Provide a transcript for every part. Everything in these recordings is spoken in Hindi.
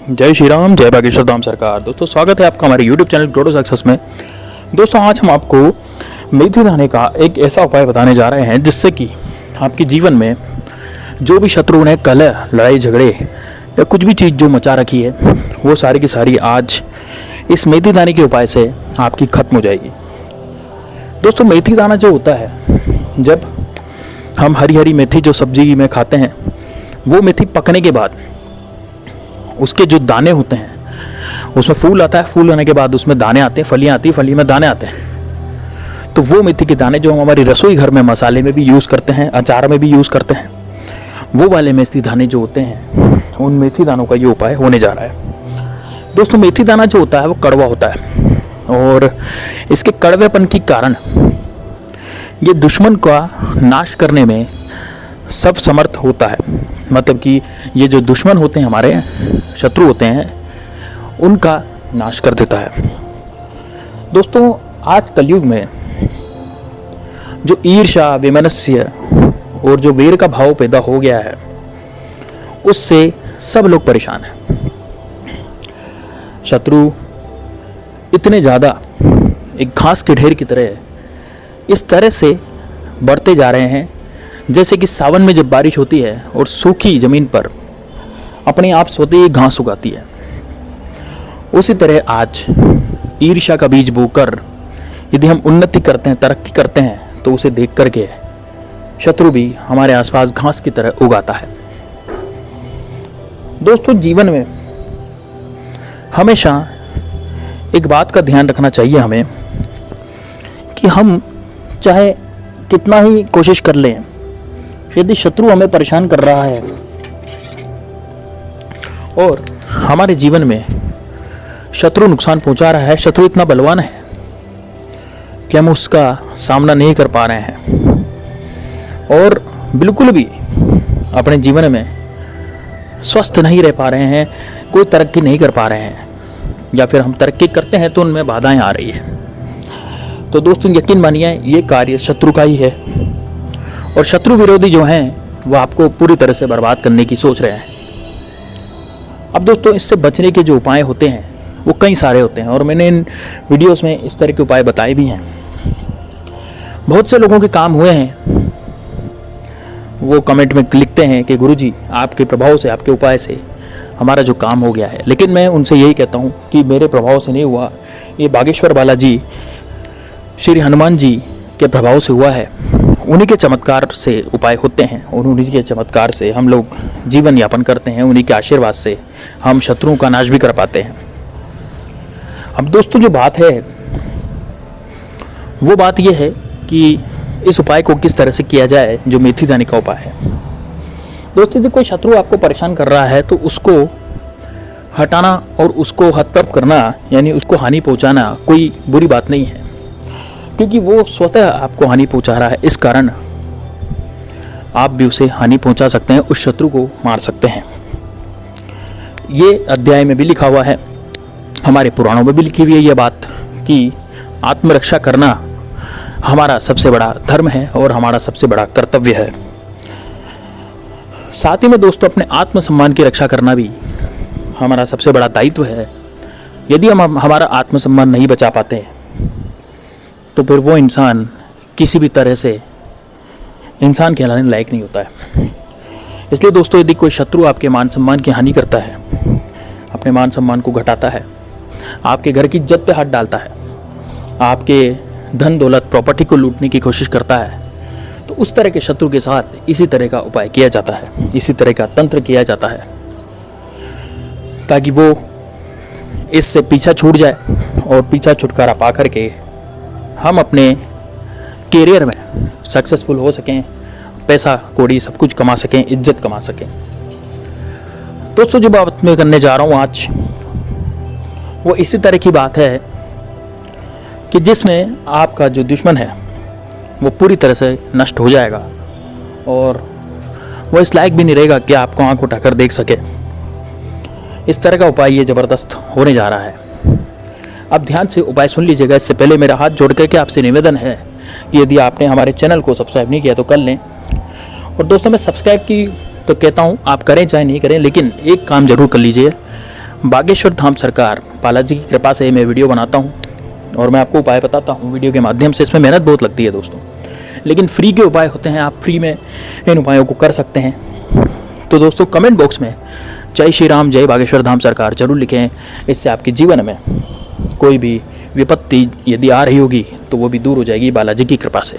जय श्री राम, जय बागेश्वर धाम सरकार। दोस्तों स्वागत है आपका हमारे YouTube channel grow to success में। दोस्तों आज हम आपको मेथी दाने का एक ऐसा उपाय बताने जा रहे हैं जिससे कि आपके जीवन में जो भी शत्रु ने कलह, लड़ाई झगड़े या कुछ भी चीज़ जो मचा रखी है वो सारी की सारी आज इस मेथी दाने के उपाय से आपकी खत्म हो जाएगी। दोस्तों मेथी दाना जो होता है, जब हम हरी हरी मेथी जो सब्जी में खाते हैं वो मेथी पकने के बाद उसके जो दाने होते हैं उसमें फूल आता है, फूल आने के बाद उसमें दाने आते हैं, फलियाँ आती हैं, फली में दाने आते हैं। तो वो मेथी के दाने जो हम हमारी रसोई घर में मसाले में भी यूज़ करते हैं, अचार में भी यूज़ करते हैं, वो वाले मेथी दाने जो होते हैं उन मेथी दानों का ये उपाय होने जा रहा है। दोस्तों मेथी दाना जो होता है वो कड़वा होता है और इसके कड़वेपन के कारण ये दुश्मन का नाश करने में सब समर्थ होता है। मतलब कि ये जो दुश्मन होते हैं, हमारे शत्रु होते हैं, उनका नाश कर देता है। दोस्तों आज कलयुग में जो ईर्ष्या, वैमनस्य और जो वैर का भाव पैदा हो गया है उससे सब लोग परेशान हैं। शत्रु इतने ज़्यादा एक घास के ढेर की तरह इस तरह से बढ़ते जा रहे हैं जैसे कि सावन में जब बारिश होती है और सूखी ज़मीन पर अपने आप सोते ही घास उगाती है, उसी तरह आज ईर्ष्या का बीज बोकर यदि हम उन्नति करते हैं, तरक्की करते हैं, तो उसे देख करके शत्रु भी हमारे आसपास घास की तरह उगाता है। दोस्तों जीवन में हमेशा एक बात का ध्यान रखना चाहिए हमें कि हम चाहे कितना ही कोशिश कर लें, यदि शत्रु हमें परेशान कर रहा है और हमारे जीवन में शत्रु नुकसान पहुंचा रहा है, शत्रु इतना बलवान है कि हम उसका सामना नहीं कर पा रहे हैं और बिल्कुल भी अपने जीवन में स्वस्थ नहीं रह पा रहे हैं, कोई तरक्की नहीं कर पा रहे हैं, या फिर हम तरक्की करते हैं तो उनमें बाधाएं आ रही है, तो दोस्तों यकीन मानिए ये कार्य शत्रु का ही है और शत्रु विरोधी जो हैं वो आपको पूरी तरह से बर्बाद करने की सोच रहे हैं। अब दोस्तों इससे बचने के जो उपाय होते हैं वो कई सारे होते हैं और मैंने इन वीडियोस में इस तरह के उपाय बताए भी हैं। बहुत से लोगों के काम हुए हैं, वो कमेंट में लिखते हैं कि गुरुजी आपके प्रभाव से, आपके उपाय से हमारा जो काम हो गया है। लेकिन मैं उनसे यही कहता हूँ कि मेरे प्रभाव से नहीं हुआ, ये बागेश्वर बालाजी श्री हनुमान जी के प्रभाव से हुआ है। उन्हीं के चमत्कार से उपाय होते हैं और उन्हीं के चमत्कार से हम लोग जीवन यापन करते हैं, उन्हीं के आशीर्वाद से हम शत्रुओं का नाश भी कर पाते हैं। अब दोस्तों जो बात है वो बात यह है कि इस उपाय को किस तरह से किया जाए, जो मेथी दाने का उपाय है। दोस्तों यदि कोई शत्रु आपको परेशान कर रहा है तो उसको हटाना और उसको हतप्रभ करना, यानी उसको हानि पहुंचाना कोई बुरी बात नहीं है, क्योंकि वो स्वतः आपको हानि पहुंचा रहा है। इस कारण आप भी उसे हानि पहुंचा सकते हैं, उस शत्रु को मार सकते हैं। ये अध्याय में भी लिखा हुआ है, हमारे पुराणों में भी लिखी हुई है ये बात कि आत्मरक्षा करना हमारा सबसे बड़ा धर्म है और हमारा सबसे बड़ा कर्तव्य है। साथ ही में दोस्तों अपने आत्मसम्मान की रक्षा करना भी हमारा सबसे बड़ा दायित्व है। यदि हम हमारा आत्मसम्मान नहीं बचा पाते हैं तो फिर वो इंसान किसी भी तरह से इंसान कहलाने लायक नहीं होता है। इसलिए दोस्तों यदि कोई शत्रु आपके मान सम्मान की हानि करता है, अपने मान सम्मान को घटाता है, आपके घर की इज्जत पे हाथ डालता है, आपके धन दौलत प्रॉपर्टी को लूटने की कोशिश करता है, तो उस तरह के शत्रु के साथ इसी तरह का उपाय किया जाता है, इसी तरह का तंत्र किया जाता है ताकि वो इससे पीछा छूट जाए और पीछा छुटकारा पा करके हम अपने कैरियर में सक्सेसफुल हो सकें, पैसा कौड़ी सब कुछ कमा सकें, इज्जत कमा सकें। दोस्तों जो बात मैं करने जा रहा हूँ आज वो इसी तरह की बात है कि जिसमें आपका जो दुश्मन है वो पूरी तरह से नष्ट हो जाएगा और वो इस लायक भी नहीं रहेगा कि आपको आंख उठाकर देख सके। इस तरह का उपाय ये ज़बरदस्त होने जा रहा है। अब ध्यान से उपाय सुन लीजिएगा। इससे पहले मेरा हाथ जोड़ करके आपसे निवेदन है कि यदि आपने हमारे चैनल को सब्सक्राइब नहीं किया तो कर लें। और दोस्तों मैं सब्सक्राइब की तो कहता हूँ आप करें चाहे नहीं करें, लेकिन एक काम ज़रूर कर लीजिए, बागेश्वर धाम सरकार बालाजी की कृपा से मैं वीडियो बनाता हूँ और मैं आपको उपाय बताता हूँ वीडियो के माध्यम से। इसमें मेहनत बहुत लगती है दोस्तों, लेकिन फ्री के उपाय होते हैं, आप फ्री में इन उपायों को कर सकते हैं। तो दोस्तों कमेंट बॉक्स में जय श्री राम, जय बागेश्वर धाम सरकार जरूर लिखें। इससे आपके जीवन में कोई भी विपत्ति यदि आ रही होगी तो वो भी दूर हो जाएगी बालाजी की कृपा से।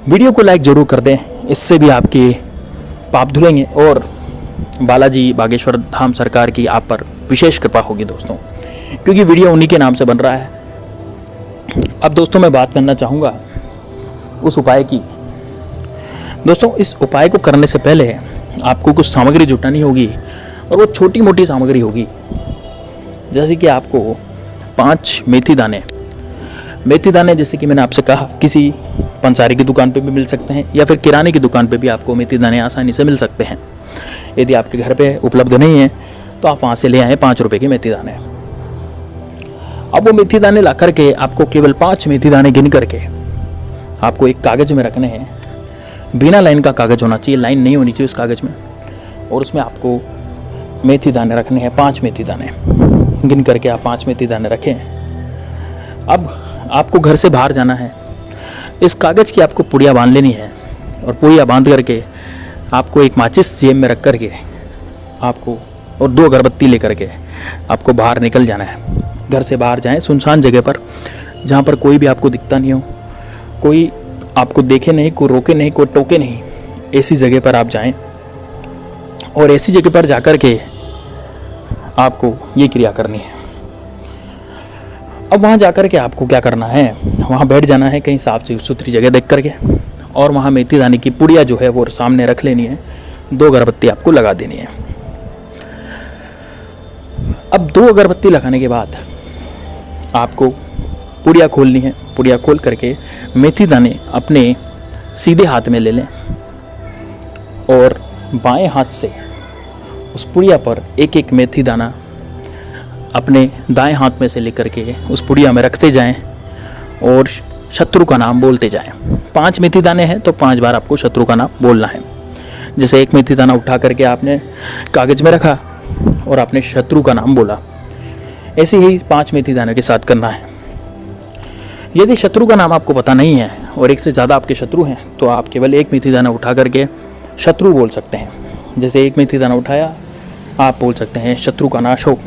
वीडियो को लाइक जरूर कर दें, इससे भी आपके पाप धुलेंगे और बालाजी बागेश्वर धाम सरकार की आप पर विशेष कृपा होगी दोस्तों, क्योंकि वीडियो उन्हीं के नाम से बन रहा है। अब दोस्तों मैं बात करना चाहूँगा उस उपाय की। दोस्तों इस उपाय को करने से पहले आपको कुछ सामग्री जुटानी होगी और वो छोटी मोटी सामग्री होगी, जैसे कि आपको 5 मेथी दाने जैसे कि मैंने आपसे कहा किसी पंसारी की दुकान पे भी मिल सकते हैं या फिर किराने की दुकान पे भी आपको मेथी दाने आसानी से मिल सकते हैं। यदि आपके घर पे उपलब्ध नहीं है तो आप वहाँ से ले आएँ 5 रुपये के मेथी दाने। अब वो मेथी दाने ला करके आपको केवल 5 मेथी दाने गिन करके आपको एक कागज़ में रखने हैं। बिना लाइन का कागज़ होना चाहिए, लाइन नहीं होनी चाहिए उस कागज़ में। और उसमें आपको मेथी दाने रखने हैं, 5 मेथी दाने गिन करके आप 5 मेथी दाने रखें। अब आपको घर से बाहर जाना है, इस कागज़ की आपको पुड़िया बांध लेनी है और पुड़िया बांध करके आपको एक माचिस जेब में रख करके आपको और 2 अगरबत्ती लेकर के आपको बाहर निकल जाना है। घर से बाहर जाएं सुनसान जगह पर, जहाँ पर कोई भी आपको दिखता नहीं हो, कोई आपको देखे नहीं, कोई रोके नहीं, कोई टोके नहीं, ऐसी जगह पर आप जाएं। और ऐसी जगह पर जाकर के आपको ये क्रिया करनी है। अब वहाँ जाकर के आपको क्या करना है, वहाँ बैठ जाना है कहीं साफ सुथरी जगह देख करके, और वहाँ मेथी दाने की पुड़िया जो है वो सामने रख लेनी है। 2 अगरबत्ती आपको लगा देनी है। अब 2 अगरबत्ती लगाने के बाद आपको पुड़िया खोलनी है। पुड़िया खोल करके मेथी दाने अपने सीधे हाथ में ले लें और बाएं हाथ से उस पुड़िया पर एक एक मेथी दाना अपने दाएं हाथ में से लेकर के उस पुड़िया में रखते जाएं और शत्रु का नाम बोलते जाएं। 5 मेथी दाने हैं तो 5 बार आपको शत्रु का नाम बोलना है। जैसे एक मेथी दाना उठा करके आपने कागज में रखा और आपने शत्रु का नाम बोला, ऐसे ही 5 मेथी दाने के साथ करना है। यदि शत्रु का नाम आपको पता नहीं है और एक से ज़्यादा आपके शत्रु हैं तो आप केवल एक मेथी दाना उठा करके शत्रु बोल सकते हैं। जैसे एक मेथी दाना उठाया आप बोल सकते हैं शत्रु का नाश हो,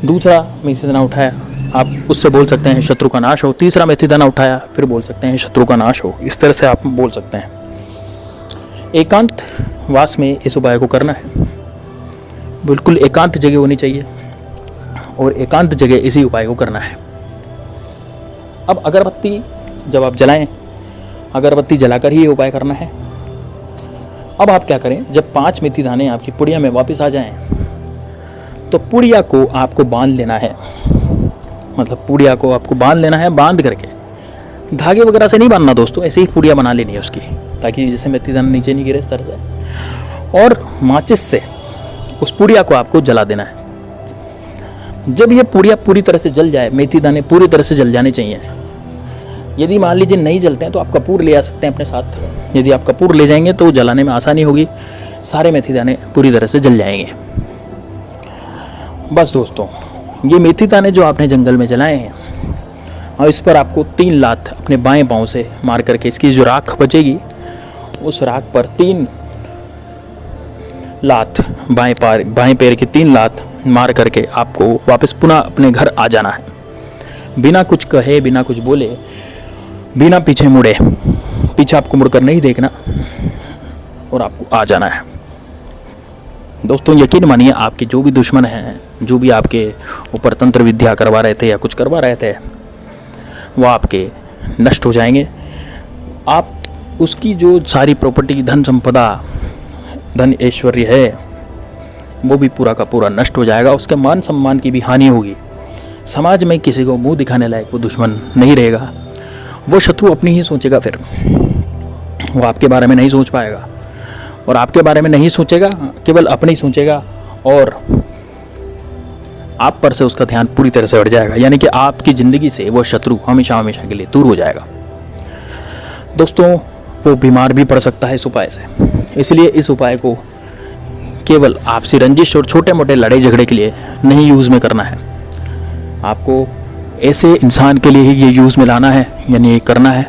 दूसरा मेथी दाना उठाया आप उससे बोल सकते हैं शत्रु का नाश हो, तीसरा मेथी दाना उठाया फिर बोल सकते हैं शत्रु का नाश हो। इस तरह से आप बोल सकते हैं। एकांत वास में इस उपाय को करना है। बिल्कुल एकांत जगह होनी चाहिए और एकांत जगह इसी उपाय को करना है। अब अगरबत्ती जब आप जलाएं, अगरबत्ती जलाकर ही ये उपाय करना है। अब आप क्या करें, जब 5 मेथी दाने आपकी पुड़िया में वापस आ जाएं तो पुड़िया को आपको बांध लेना है। मतलब पुड़िया को आपको बांध लेना है, बांध करके धागे वगैरह से नहीं बांधना दोस्तों, ऐसे ही पुड़िया बना लेनी है उसकी, ताकि जैसे मेथी दाना नीचे नहीं गिरे इस तरह से। और माचिस से उस पुड़िया को आपको जला देना है। जब ये पुड़िया पूरी तरह से जल जाए, मेथी दाने पूरी तरह से जल जाने चाहिए। यदि मान लीजिए नहीं जलते हैं तो आप कपूर ले आ सकते हैं अपने साथ। यदि आप कपूर ले जाएंगे तो जलाने में आसानी होगी, सारे मेथी दाने पूरी तरह से जल जाएंगे। बस दोस्तों ये मेथी दाने जो आपने जंगल में जलाए हैं और इस पर आपको 3 लात अपने बाएं पांव से मार करके इसकी जो राख बचेगी उस राख पर 3 लात बाएं पैर की 3 लात मार करके आपको वापस पुनः अपने घर आ जाना है। बिना कुछ कहे, बिना कुछ बोले, बिना पीछे मुड़े, पीछे आपको मुड़कर नहीं देखना और आपको आ जाना है। दोस्तों यकीन मानिए आपके जो भी दुश्मन हैं, जो भी आपके ऊपर तंत्र विद्या करवा रहे थे या कुछ करवा रहे थे, वो आपके नष्ट हो जाएंगे। आप उसकी जो सारी प्रॉपर्टी, धन संपदा, धन ऐश्वर्य है वो भी पूरा का पूरा नष्ट हो जाएगा। उसके मान सम्मान की भी हानि होगी। समाज में किसी को मुंह दिखाने लायक वो दुश्मन नहीं रहेगा। वो शत्रु अपनी ही सोचेगा, फिर वो आपके बारे में नहीं सोच पाएगा और आपके बारे में नहीं सोचेगा, केवल अपने ही सोचेगा और आप पर से उसका ध्यान पूरी तरह से हट जाएगा। यानी कि आपकी ज़िंदगी से वो शत्रु हमेशा हमेशा के लिए दूर हो जाएगा। दोस्तों वो बीमार भी पड़ सकता है इस उपाय से, इसलिए इस उपाय को केवल आपसी रंजिश और छोटे मोटे लड़ाई झगड़े के लिए नहीं यूज़ में करना है। आपको ऐसे इंसान के लिए ही ये यूज़ में लाना है, यानी ये करना है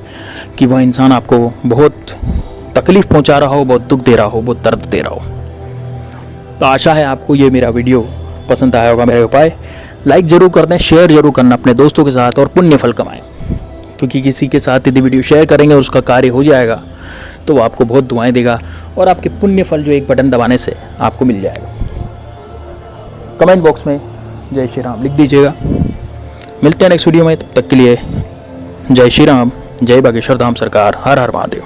कि वह इंसान आपको बहुत तकलीफ़ पहुंचा रहा हो, बहुत दुख दे रहा हो, बहुत दर्द दे रहा हो। तो आशा है आपको ये मेरा वीडियो पसंद आया होगा। मेरे उपाय लाइक ज़रूर कर दें, शेयर ज़रूर करना अपने दोस्तों के साथ और पुण्य फल कमाएं, क्योंकि किसी के साथ यदि वीडियो शेयर करेंगे और उसका कार्य हो जाएगा तो वो आपको बहुत दुआएं देगा और आपके पुण्य फल जो एक बटन दबाने से आपको मिल जाएगा। कमेंट बॉक्स में जय श्री राम लिख दीजिएगा। मिलते हैं नेक्स्ट वीडियो में, तब तक के लिए जय श्री राम, जय बागेश्वर धाम सरकार, हर हर महादेव।